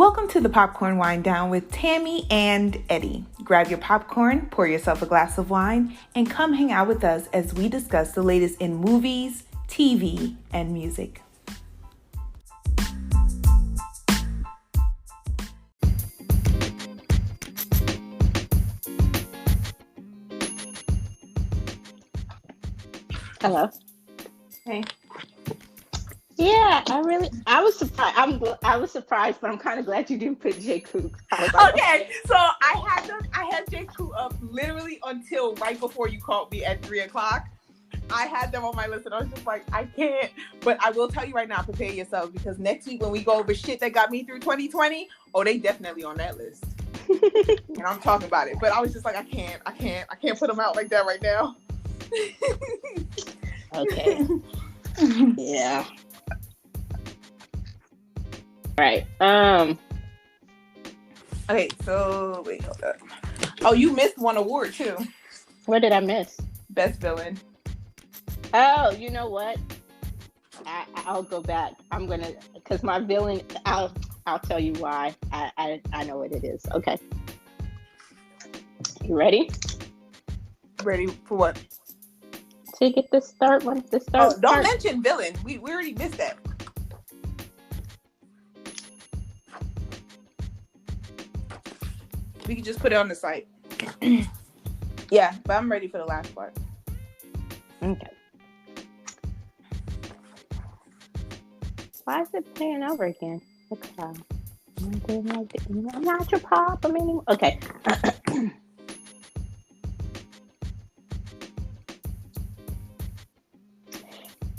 Welcome to the Popcorn Wine Down with Tammy and Eddie. Grab your popcorn, pour yourself a glass of wine, and come hang out with us as we discuss the latest in movies, TV, and music. Hello. Hey. Yeah, I was surprised. I was surprised, but I'm kind of glad you didn't put J. Cook. Okay, so I had J. Cook up literally until right before you called me at 3:00. I had them on my list and I was just like, I can't. But I will tell you right now, prepare yourselves, because next week when we go over shit that got me through 2020, they definitely on that list. And I'm talking about it. But I was just like, I can't put them out like that right now. Okay. Yeah. Right. Okay, so wait, hold up. Oh, you missed one award too. What did I miss? Best villain. Oh, you know what? I'll go back. I'm gonna, because my villain. I'll tell you why. I know what it is. Okay. You Ready for what? To get the start one. The start. Oh, don't mention villain. We already missed that. We can just put it on the site. Yeah, but I'm ready for the last part. Okay. Why is it playing over again? Okay. I'm not your pop anymore. Okay.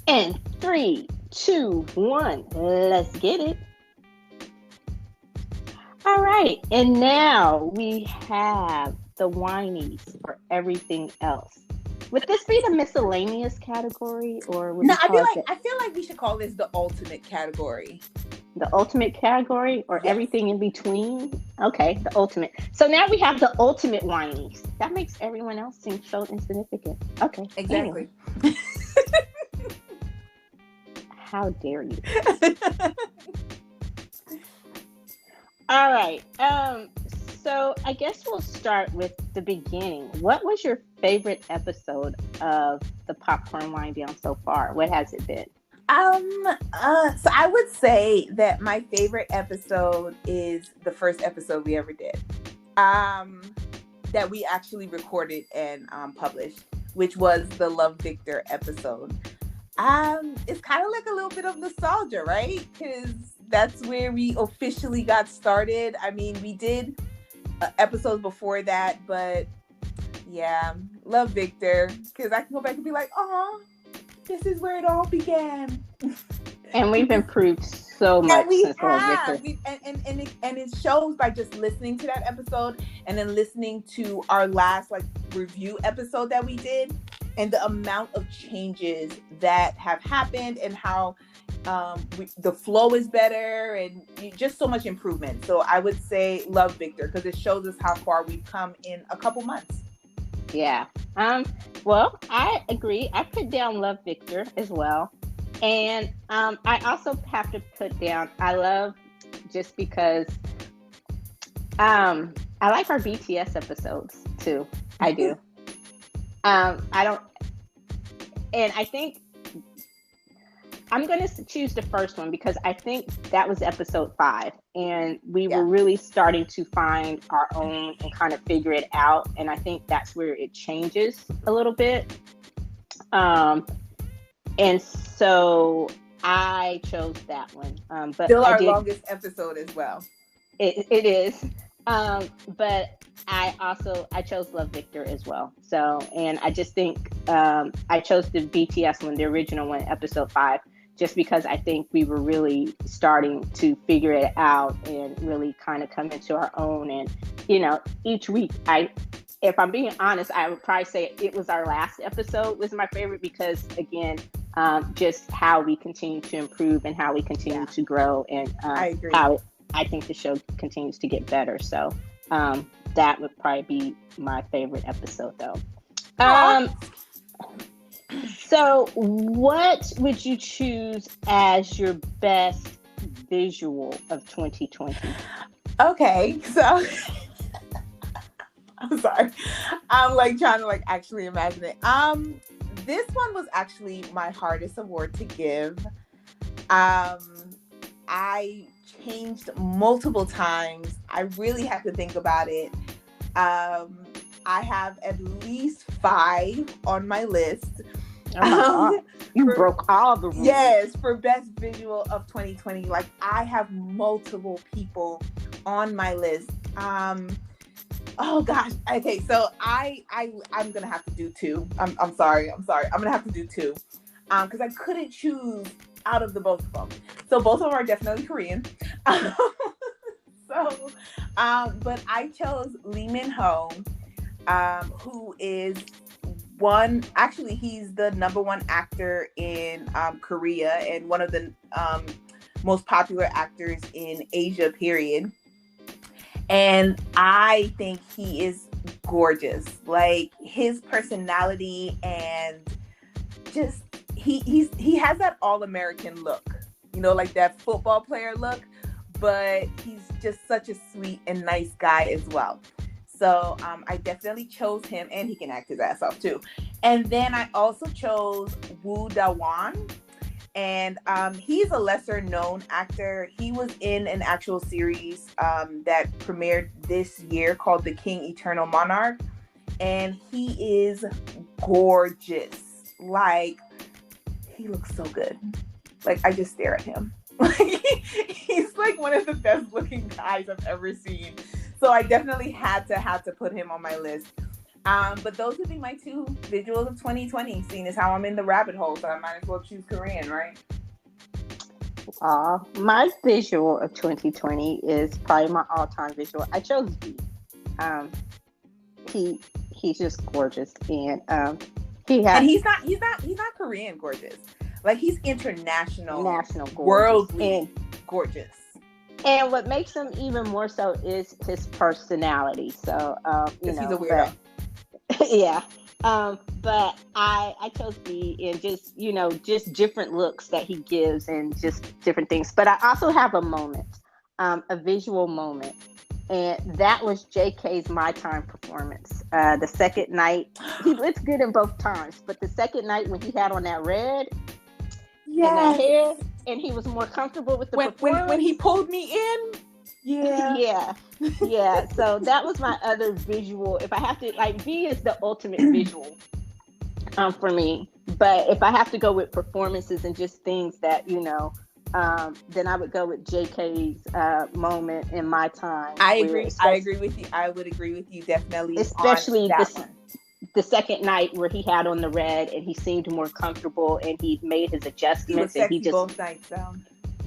And 3, 2, 1. Let's get it. All right, and now we have the whinies for everything else. Would this be the miscellaneous category, or would I feel like we should call this the ultimate category. The ultimate category, or yes. Everything in between? Okay, the ultimate. So now we have the ultimate whinies. That makes everyone else seem so insignificant. Okay, exactly. Anyway. How dare you? All right. So I guess we'll start with the beginning. What was your favorite episode of the Popcorn Wine Down so far? What has it been? So I would say that my favorite episode is the first episode we ever did. That we actually recorded and published, which was the Love Victor episode. It's kind of like a little bit of nostalgia, right? Because that's where we officially got started. I mean, we did episodes before that, but yeah, Love Victor, because I can go back and be like, oh, this is where it all began. And we've improved so much since Love Victor. And it shows by just listening to that episode and then listening to our last review episode that we did, and the amount of changes that have happened, and how the flow is better, and just so much improvement. So I would say Love Victor, because it shows us how far we've come in a couple months. Yeah. Well, I agree. I put down Love Victor as well. And I also have to put down, I love, just because I like our BTS episodes too. I do. I think I'm going to choose the first one, because I think that was episode 5, and we were really starting to find our own and kind of figure it out. And I think that's where it changes a little bit. And so I chose that one. But still our longest episode as well. It is. But I chose Love Victor as well. So, and I just think I chose the BTS one, the original one, episode 5, just because I think we were really starting to figure it out and really kind of come into our own. And, each week, if I'm being honest, I would probably say it was our last episode was my favorite, because again, just how we continue to improve and how we continue to grow, and I agree. How I think the show continues to get better. So that would probably be my favorite episode, though. So what would you choose as your best visual of 2020? Okay, so I'm sorry. I'm like trying to like actually imagine it. This one was actually my hardest award to give. I changed multiple times. I really have to think about it. I have at least 5 on my list. Oh my God. You broke all the rules. Yes, for best visual of 2020. Like, I have multiple people on my list. Oh gosh. Okay, so I'm gonna have to do 2. I'm sorry. I'm gonna have to do 2. Because I couldn't choose out of the both of them. So both of them are definitely Korean. But I chose Lee Min-ho, who is he's the #1 actor in Korea and one of the most popular actors in Asia, period. And I think he is gorgeous. Like, his personality and just he has that all-American look, like that football player look, but he's just such a sweet and nice guy as well. So I definitely chose him, and he can act his ass off too. And then I also chose Woo Da-won, and he's a lesser known actor. He was in an actual series that premiered this year called The King Eternal Monarch, and he is gorgeous. Like, he looks so good. Like, I just stare at him. He's like one of the best looking guys I've ever seen. So I definitely had to put him on my list. But those would be my 2 visuals of 2020, seeing as how I'm in the rabbit hole, so I might as well choose Korean, right? My visual of 2020 is probably my all-time visual. I chose V. He's just gorgeous, and he's not Korean gorgeous. Like, he's national gorgeous, worldly gorgeous. And what makes him even more so is his personality. So, he's a weirdo. Yeah. But I chose B, and just different looks that he gives and just different things. But I also have a moment, a visual moment. And that was JK's My Time performance. The second night, he looks good in both times. But the second night when he had on that red and that hair, and he was more comfortable with the performance. When he pulled me in. Yeah. Yeah. So that was my other visual. If I have to, like, V is the ultimate visual for me. But if I have to go with performances and just things that, then I would go with JK's moment in My Time. I agree with you. I would agree with you definitely. Especially the second night where he had on the red and he seemed more comfortable and he made his adjustments. He was both nights, so.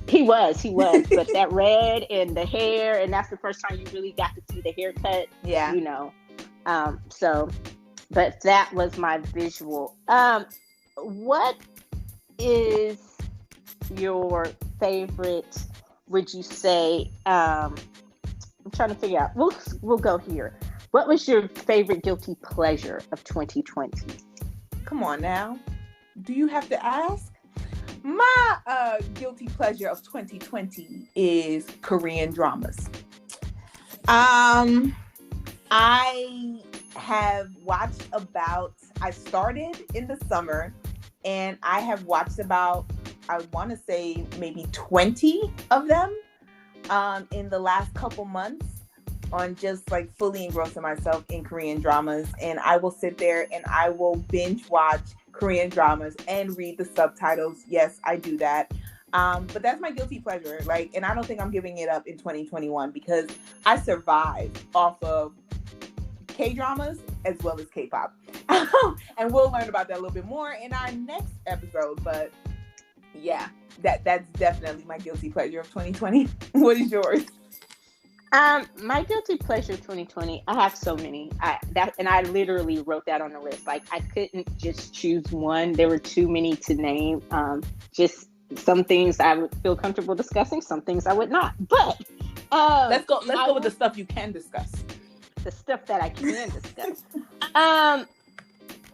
He was, but that red and the hair, and that's the first time you really got to see the haircut. Yeah. But that was my visual. What is your favorite, would you say, I'm trying to figure out, we'll go here. What was your favorite guilty pleasure of 2020? Come on now. Do you have to ask? My guilty pleasure of 2020 is Korean dramas. I have watched I started in the summer, and I have watched about, I want to say maybe 20 of them in the last couple months, on just like fully engrossing myself in Korean dramas. And I will sit there and I will binge watch Korean dramas and read the subtitles. Yes, I do that. But that's my guilty pleasure. Like, and I don't think I'm giving it up in 2021 because I survived off of K-dramas as well as K-pop. And we'll learn about that a little bit more in our next episode. But yeah, that's definitely my guilty pleasure of 2020. What is yours? My guilty pleasure of 2020, I have so many. I literally wrote that on the list. Like, I couldn't just choose one. There were too many to name. Just some things I would feel comfortable discussing, some things I would not. But let's go with the stuff you can discuss. The stuff that I can discuss.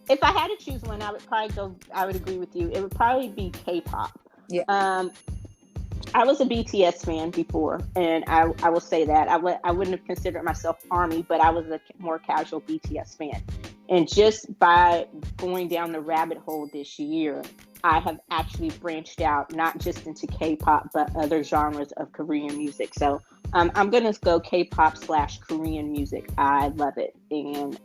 If I had to choose one, I would agree with you. It would probably be K-pop. Yeah. I was a BTS fan before, and I will say that. I wouldn't have considered myself ARMY, but I was a more casual BTS fan. And just by going down the rabbit hole this year, I have actually branched out, not just into K-pop, but other genres of Korean music. So I'm going to go K-pop/Korean music. I love it. And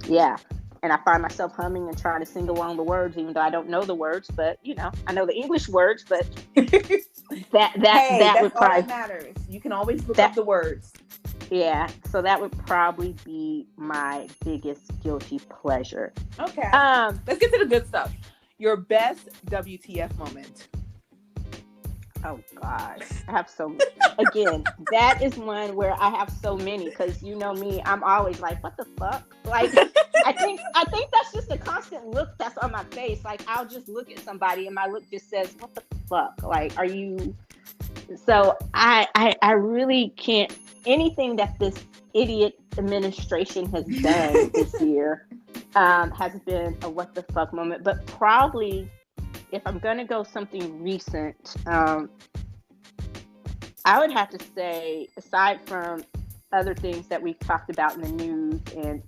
yeah. And I find myself humming and trying to sing along the words, even though I don't know the words. But I know the English words. But that that's would all probably that matters. You can always look up the words. Yeah, so that would probably be my biggest guilty pleasure. Okay. Let's get to the good stuff. Your best WTF moment. Oh gosh, I have so again. That is one where I have so many because you know me, I'm always like, what the fuck? Like, I think that's just a constant look that's on my face. Like, I'll just look at somebody and my look just says, what the fuck? Like, are you? So I really can't. Anything that this idiot administration has done this year has been a what the fuck moment. But probably, if I'm going to go something recent, I would have to say, aside from other things that we've talked about in the news and,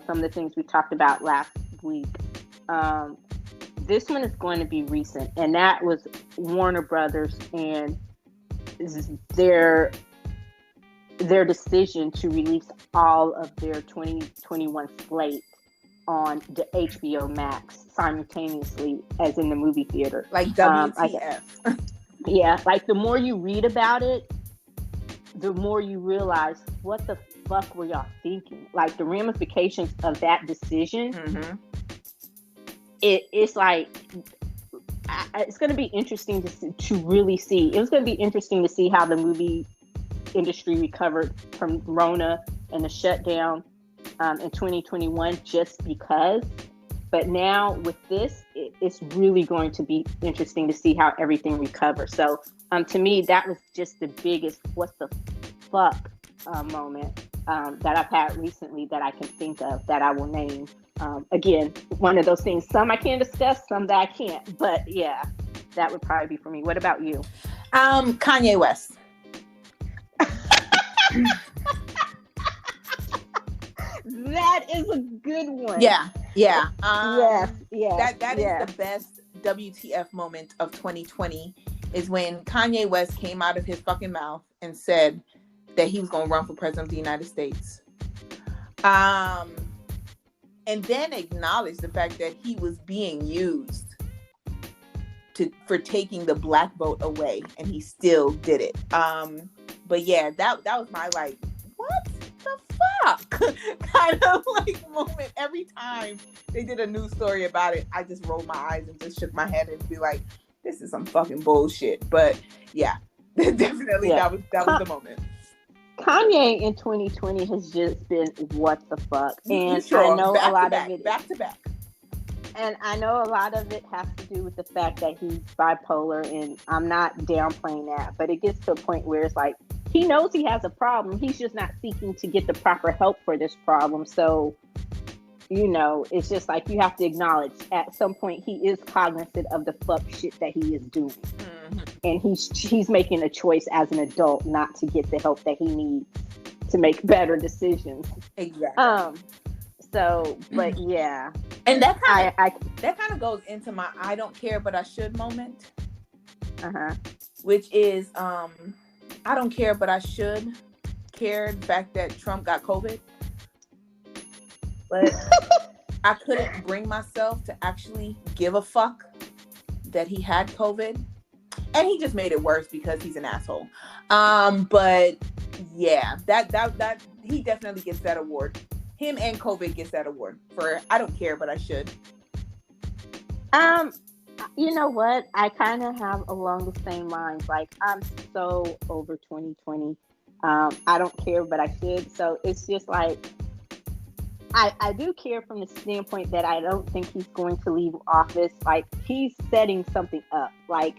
some of the things we talked about last week, this one is going to be recent. And that was Warner Brothers and their decision to release all of their 2021 slate on the HBO Max simultaneously as in the movie theater. Like WTF. Yeah, like the more you read about it, the more you realize what the fuck were y'all thinking? Like the ramifications of that decision. Mm-hmm. It's like it's going to be interesting to really see. It was going to be interesting to see how the movie industry recovered from Rona and the shutdown in 2021 just because. But now with this, it's really going to be interesting to see how everything recovers. So to me, that was just the biggest what the fuck moment that I've had recently that I can think of that I will name. Again, one of those things, some I can discuss, some that I can't. But yeah, that would probably be for me. What about you? Kanye West. That is a good one. Yeah. Yes. That is the best WTF moment of 2020 is when Kanye West came out of his fucking mouth and said that he was going to run for president of the United States. And then acknowledged the fact that he was being used for taking the black vote away, and he still did it. But yeah, that was my like, what the fuck kind of like moment. Every time they did a news story about it, I just rolled my eyes and just shook my head and be like, this is some fucking bullshit. But yeah, definitely that was the moment. Kanye in 2020 has just been what the fuck. And sure. I know a lot of it back to back. And I know a lot of it has to do with the fact that he's bipolar, and I'm not downplaying that, but it gets to a point where it's like, he knows he has a problem. He's just not seeking to get the proper help for this problem. So, it's just like you have to acknowledge at some point he is cognizant of the fuck shit that he is doing. Mm-hmm. And he's making a choice as an adult not to get the help that he needs to make better decisions. Exactly. So, but yeah. And that kind of goes into my I don't care but I should moment. Uh-huh. Which is I don't care but I should care the fact that Trump got COVID. But I couldn't bring myself to actually give a fuck that he had COVID. And he just made it worse because he's an asshole. But yeah, that he definitely gets that award. Him and COVID gets that award for I don't care, but I should. You know what? I kind of have along the same lines. Like, I'm so over 2020. I don't care, but I should. So it's just like, I do care from the standpoint that I don't think he's going to leave office. Like, he's setting something up. Like,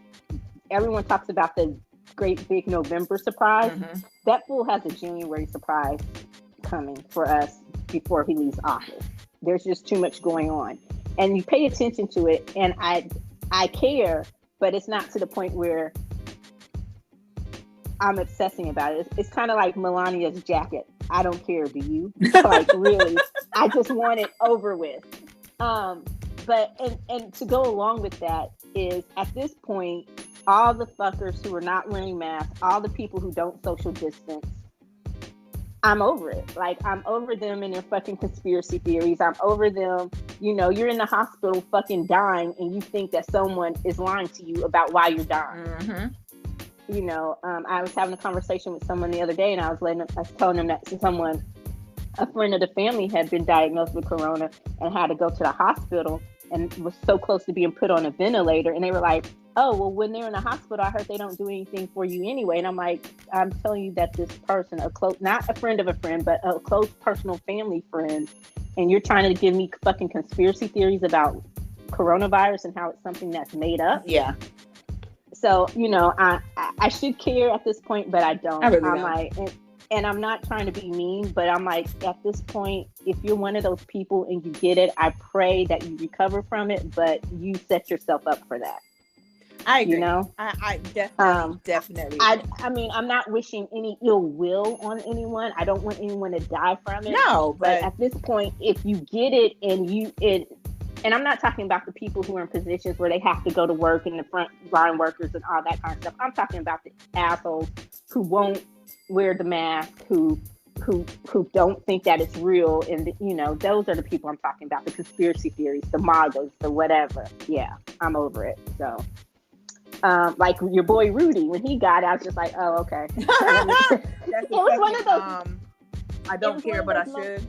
everyone talks about the great big November surprise. Mm-hmm. That fool has a January surprise coming for us before he leaves office. There's just too much going on. And you pay attention to it, and I care, but it's not to the point where I'm obsessing about it. It's kind of like Melania's jacket. I don't care, do you? Like, really, I just want it over with. But and to go along with that is, at this point, all the fuckers who are not wearing masks, all the people who don't social distance, I'm over it. Like, I'm over them and their fucking conspiracy theories. I'm over them. You know, you're in the hospital fucking dying, and you think that someone is lying to you about why you're dying. Mm-hmm. You know, I was having a conversation with someone the other day, and I was telling them that a friend of the family had been diagnosed with corona and had to go to the hospital and was so close to being put on a ventilator. And they were like, oh, well, when they're in the hospital, I heard they don't do anything for you anyway. And I'm like, I'm telling you that this person, not a friend of a friend, but a close personal family friend, and you're trying to give me fucking conspiracy theories about coronavirus and how it's something that's made up. Yeah. So, you know, I should care at this point, but I don't. I really I'm don't. like, and I'm not trying to be mean, but I'm like, at this point, if you're one of those people and you get it, I pray that you recover from it, but you set yourself up for that. I agree. You know, I definitely. I mean, I'm not wishing any ill will on anyone. I don't want anyone to die from it. No, but at this point, if you get it and I'm not talking about the people who are in positions where they have to go to work and the front line workers and all that kind of stuff. I'm talking about the assholes who won't wear the mask, who don't think that it's real, and you know, those are the people I'm talking about. The conspiracy theories, the MAGAs, the whatever. Yeah, I'm over it. So. Like your boy Rudy, when he got it, I was just like, oh, okay. It was one of those. I don't care, but I should.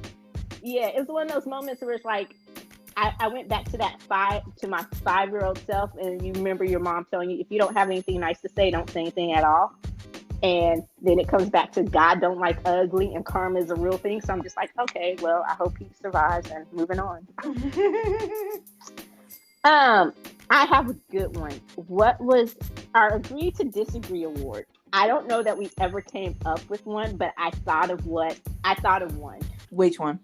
Yeah, it was one of those moments where it's like, I went back to my 5-year-old self, and you remember your mom telling you, if you don't have anything nice to say, don't say anything at all. And then it comes back to God don't like ugly, and karma is a real thing. So I'm just like, okay, well, I hope he survives, and moving on. I have a good one. What was our Agree to Disagree award? I don't know that we ever came up with one, but I thought of one. Which one?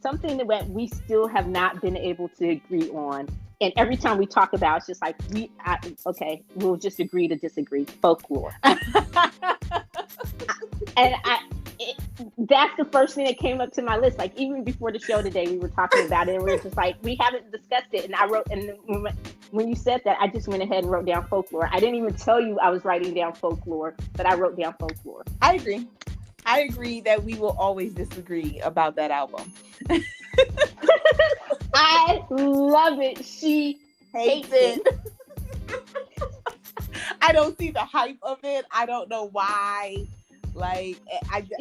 Something that we still have not been able to agree on. And every time we talk about it, it's just like, we'll just agree to disagree. Folklore. And that's the first thing that came up to my list. Like, even before the show today, we were talking about it, and we were just like, we haven't discussed it. And I wrote, and when you said that, I just went ahead and wrote down folklore. I didn't even tell you I was writing down folklore, but I wrote down folklore. I agree that we will always disagree about that album. I love it. She hates it. I don't see the hype of it. I don't know why. Like,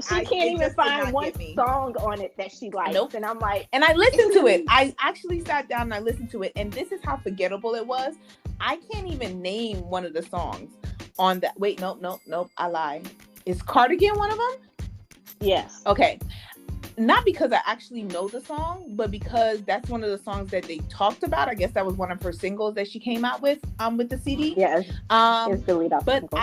she can't even find one song on it that she likes. Nope. And I'm like, and I listened to it. I actually sat down and I listened to it, and this is how forgettable it was. I can't even name one of the songs on that. Wait, nope. I lie. Is Cardigan one of them? Yes. Okay. Not because I actually know the song, but because that's one of the songs that they talked about. I guess that was one of her singles that she came out with the CD. Yes. It's the lead off but single.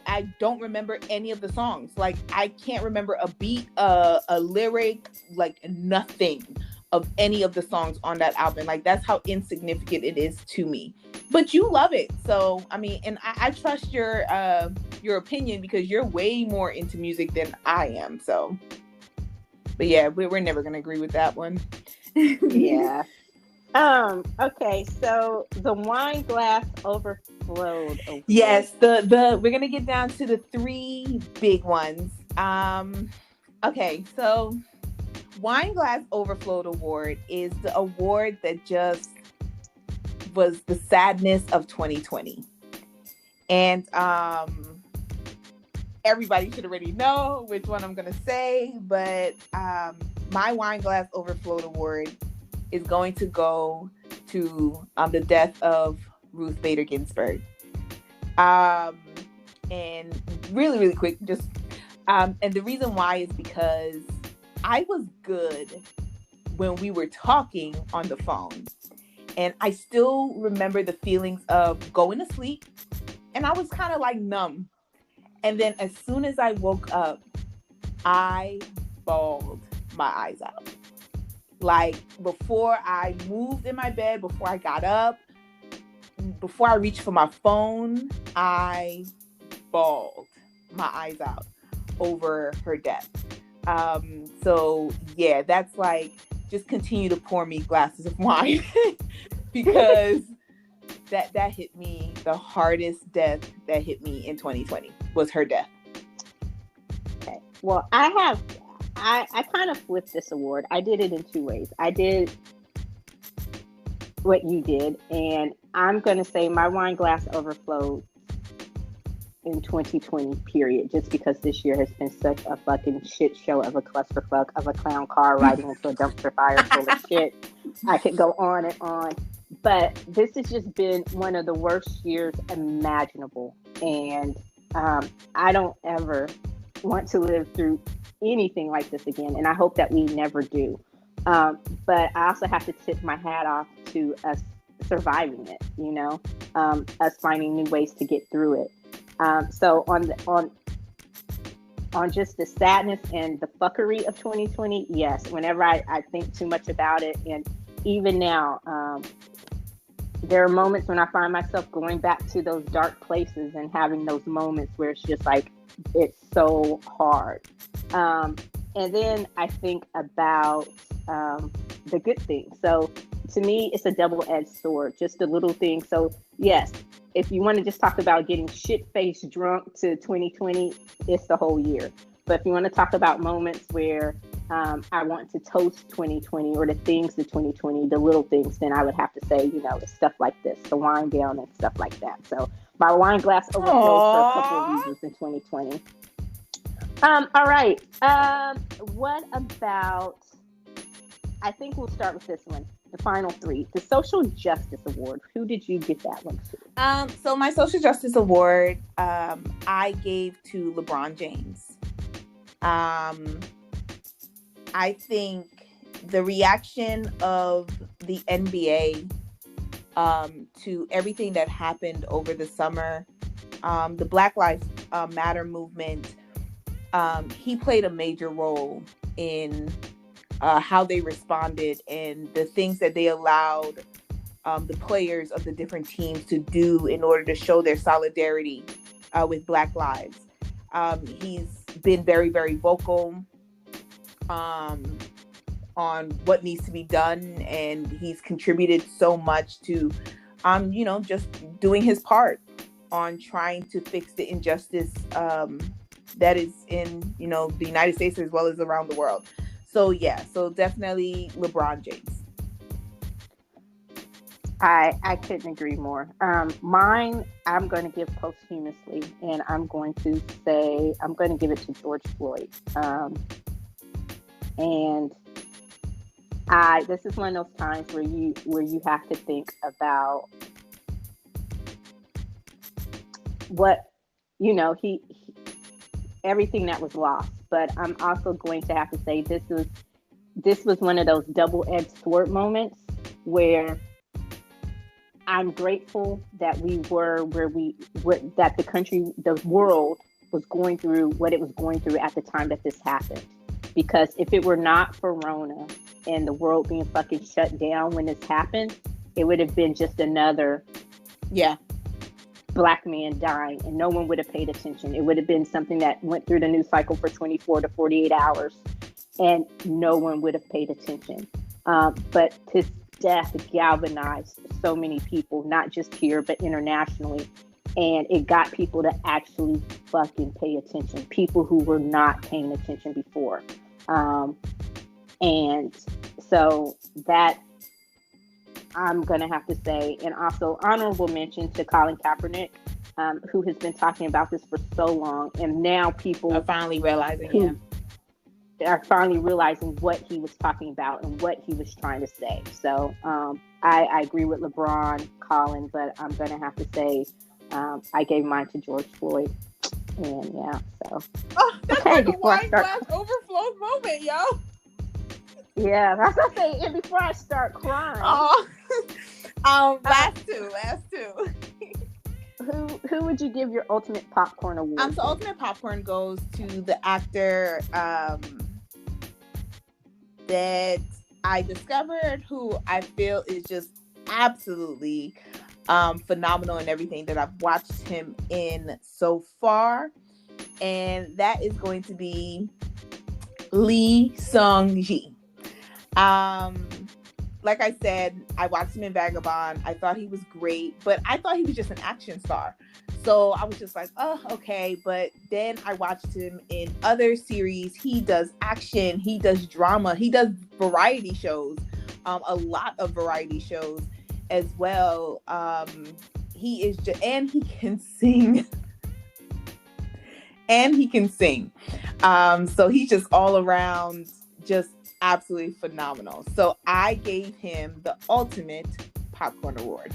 I don't remember any of the songs. Like, I can't remember a beat, a lyric, like nothing of any of the songs on that album. Like, that's how insignificant it is to me. But you love it. So, I mean, and I trust your opinion because you're way more into music than I am. So, but yeah, we're never going to agree with that one. Yeah. Okay, so the Wineglass Overflowed. Yes, we're gonna get down to the 3 big ones. Okay, so Wineglass Overflowed Award is the award that just was the sadness of 2020, and everybody should already know which one I'm gonna say, but my Wineglass Overflowed Award is going to go to the death of Ruth Bader Ginsburg. And really, really quick, just and the reason why is because I was good when we were talking on the phone. And I still remember the feelings of going to sleep, and I was kind of like numb. And then as soon as I woke up, I bawled my eyes out. Like, before I moved in my bed, before I got up, before I reached for my phone, I bawled my eyes out over her death. So yeah, that's like, just continue to pour me glasses of wine because that hit me. The hardest death that hit me in 2020 was her death. Okay. Well, I kind of flipped this award. I did it in two ways. I did what you did, and I'm going to say my Wineglass Overflowed in 2020, period, just because this year has been such a fucking shit show of a clusterfuck of a clown car riding into a dumpster fire full of shit. I could go on and on, but this has just been one of the worst years imaginable, and I don't ever want to live through anything like this again, and I hope that we never do. But I also have to tip my hat off to us surviving it, you know, us finding new ways to get through it. So on just the sadness and the fuckery of 2020, yes, whenever I think too much about it, and even now, there are moments when I find myself going back to those dark places and having those moments where it's just like, it's so hard. And then I think about the good things. So to me, it's a double-edged sword, just the little things. So yes, if you want to just talk about getting shit-faced drunk to 2020, it's the whole year. But if you want to talk about moments where I want to toast 2020 or the things of 2020, the little things, then I would have to say, you know, it's stuff like this, the wine down and stuff like that. So my wine glass overflowed for a couple of reasons in 2020. All right. What about, I think we'll start with this one. The final three, the Social Justice Award. Who did you give that one to? So my Social Justice Award, I gave to LeBron James. I think the reaction of the NBA to everything that happened over the summer, the Black Lives Matter movement, he played a major role in how they responded and the things that they allowed the players of the different teams to do in order to show their solidarity with Black lives. He's been very, very vocal on what needs to be done, and he's contributed so much to, you know, just doing his part on trying to fix the injustice that is in, you know, the United States as well as around the world. So yeah, so definitely LeBron James. I couldn't agree more. Mine, I'm going to give posthumously, and I'm going to give it to George Floyd. And this is one of those times where you have to think about what, you know, he everything that was lost. But I'm also going to have to say this was one of those double-edged sword moments where I'm grateful that we were that the country, the world was going through what it was going through at the time that this happened. Because if it were not for Rona and the world being fucking shut down when this happened, it would have been just another Black man dying, and no one would have paid attention. It would have been something that went through the news cycle for 24 to 48 hours, and no one would have paid attention. But his death galvanized so many people, not just here, but internationally. And it got people to actually fucking pay attention. People who were not paying attention before. And so that, I'm going to have to say, and also honorable mention to Colin Kaepernick, who has been talking about this for so long. And now people are finally realizing, are finally realizing what he was talking about and what he was trying to say. So I agree with LeBron, Colin, but I'm going to have to say I gave mine to George Floyd. And yeah, so. Oh, that's okay, like a Wineglass Overflowed moment, yo. Yeah, that's what I say. And before I start crying. Last two. Who would you give your ultimate popcorn award? So ultimate popcorn goes to the actor that I discovered, who I feel is just absolutely phenomenal in everything that I've watched him in so far. And that is going to be Lee Sung-ji. Like I said, I watched him in Vagabond. I thought he was great, but I thought he was just an action star. So I was just like, oh, okay. But then I watched him in other series. He does action. He does drama. He does variety shows, a lot of variety shows as well. He is just, and he can sing. And he can sing. So he's just all around just absolutely phenomenal. So I gave him the ultimate popcorn award.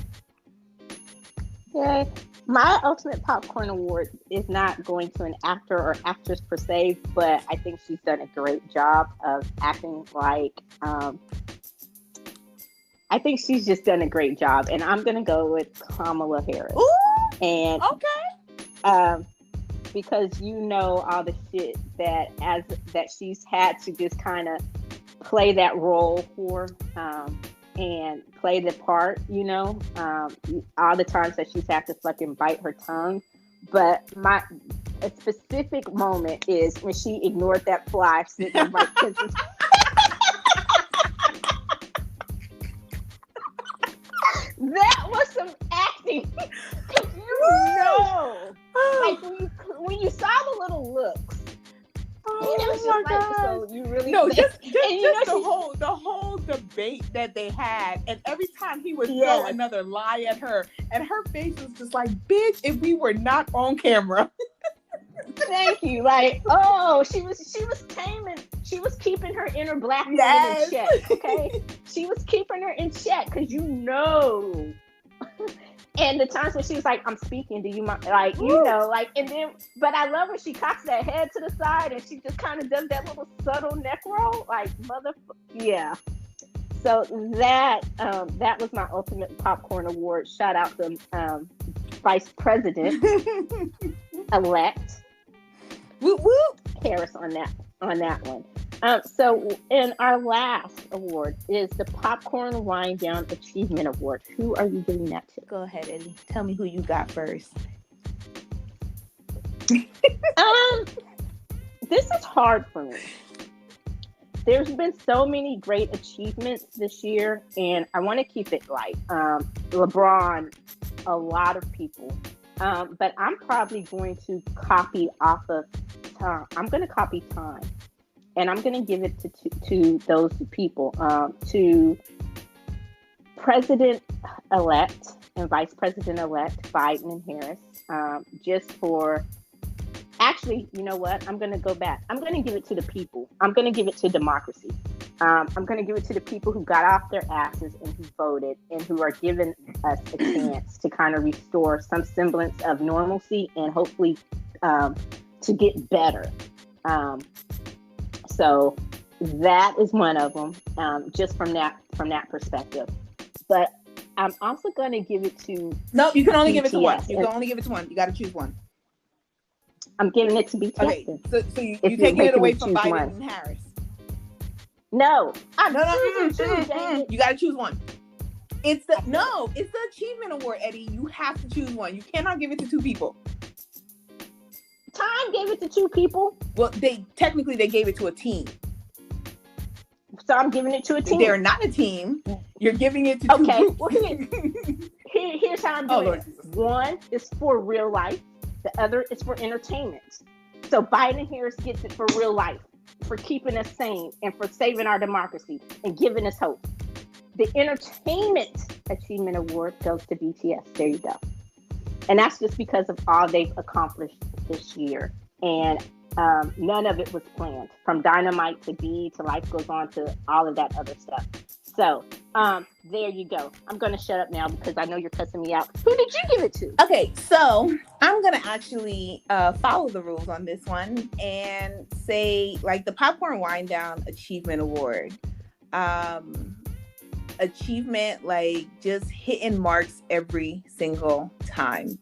Okay. My ultimate popcorn award is not going to an actor or actress per se, but I think she's done a great job of acting like, I think she's just done a great job. And I'm going to go with Kamala Harris. Ooh, and okay. Because you know all the shit that she's had to just kind of play that role for, and play the part, you know, all the times that she's had to fucking bite her tongue. But a specific moment is when she ignored that fly sitting in Mike Pence's. That was some acting. You know, like when you saw the little looks. Oh, it was just like, so you really just know, the whole debate that they had, and every time he would throw another lie at her, and her face was just like, bitch, if we were not on camera. Thank you. Like, oh, she was taming, she was keeping her inner black woman in check. Okay, she was keeping her in check because you know. And the times when she was like, I'm speaking, do you mind? Like, you know, like, and then, but I love when she cocks that head to the side and she just kind of does that little subtle neck roll. Like, yeah. So that was my ultimate popcorn award. Shout out to Vice President elect Harris on that one. So in our last award is the Popcorn Wind Down Achievement Award. Who are you giving that to? Go ahead, Eddie. Tell me who you got first. This is hard for me. There's been so many great achievements this year, and I want to keep it light. LeBron, a lot of people. But I'm probably going to copy off of Time. I'm going to copy Time. And I'm going to give it to those people, to President-elect and Vice President-elect Biden and Harris, just for, actually, you know what? I'm going to go back. I'm going to give it to the people. I'm going to give it to democracy. I'm going to give it to the people who got off their asses and who voted and who are giving us a chance to kind of restore some semblance of normalcy and hopefully to get better. So that is one of them, just from that perspective. But I'm also going to give it to No, you can only BTS. give it to one. You can only give it to one. You got to choose one. I'm giving it to BTS. Okay, so you taking it away from Biden and Harris? No, You got to choose one. It's the achievement award, Eddie. You have to choose one. You cannot give it to two people. Time gave it to two people. Well, they gave it to a team. So I'm giving it to a team. They're not a team. You're giving it to two groups. Well, here's how I'm doing it. One is for real life. The other is for entertainment. So Biden Harris gets it for real life, for keeping us sane and for saving our democracy and giving us hope. The Entertainment Achievement Award goes to BTS. There you go. And that's just because of all they've accomplished this year. And none of it was planned. From Dynamite to B to Life Goes On to all of that other stuff. So there you go. I'm going to shut up now because I know you're cussing me out. Who did you give it to? Okay, so I'm going to actually follow the rules on this one and say, like, the Popcorn Wind Down Achievement Award. Achievement, like, just hitting marks every single time.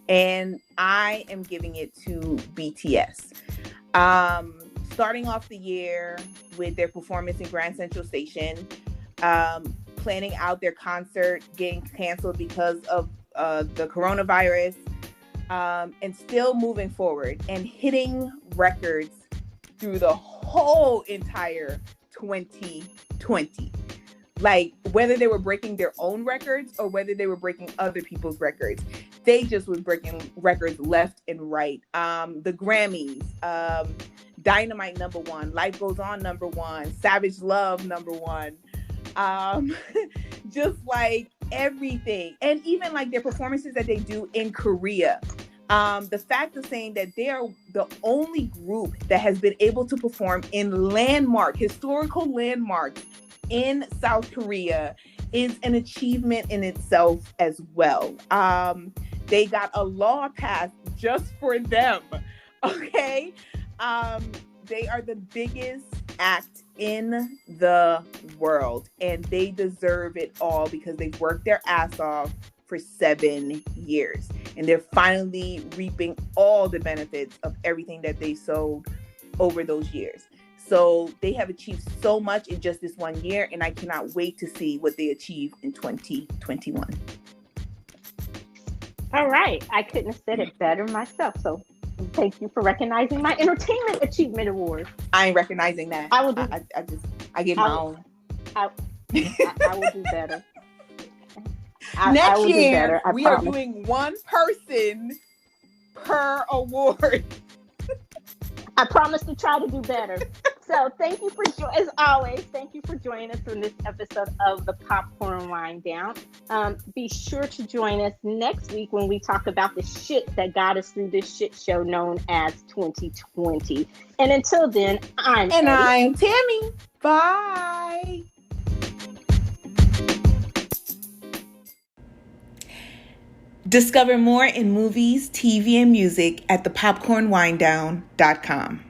And I am giving it to BTS. Starting off the year with their performance in Grand Central Station, planning out their concert getting canceled because of the coronavirus, and still moving forward and hitting records through the whole entire 2020. Like, whether they were breaking their own records or whether they were breaking other people's records, they just was breaking records left and right. The Grammys, Dynamite #1, Life Goes On #1, Savage Love #1, just like everything. And even like their performances that they do in Korea. The fact of saying that they are the only group that has been able to perform in historical landmarks in South Korea is an achievement in itself as well. They got a law passed just for them. Okay. They are the biggest act in the world, and they deserve it all because they've worked their ass off for 7 years, and they're finally reaping all the benefits of everything that they sowed over those years. So they have achieved so much in just this 1 year, and I cannot wait to see what they achieve in 2021. All right. I couldn't have said it better myself. So thank you for recognizing my Entertainment Achievement Award. I ain't recognizing that. I will do. I get my own. I will do better. Next year, we are doing one person per award. I promise to try to do better. So thank you as always, thank you for joining us in this episode of the Popcorn Wind Down. Be sure to join us next week when we talk about the shit that got us through this shit show known as 2020. And until then, I'm Tammy. Bye. Discover more in movies, TV, and music at thepopcornwinddown.com.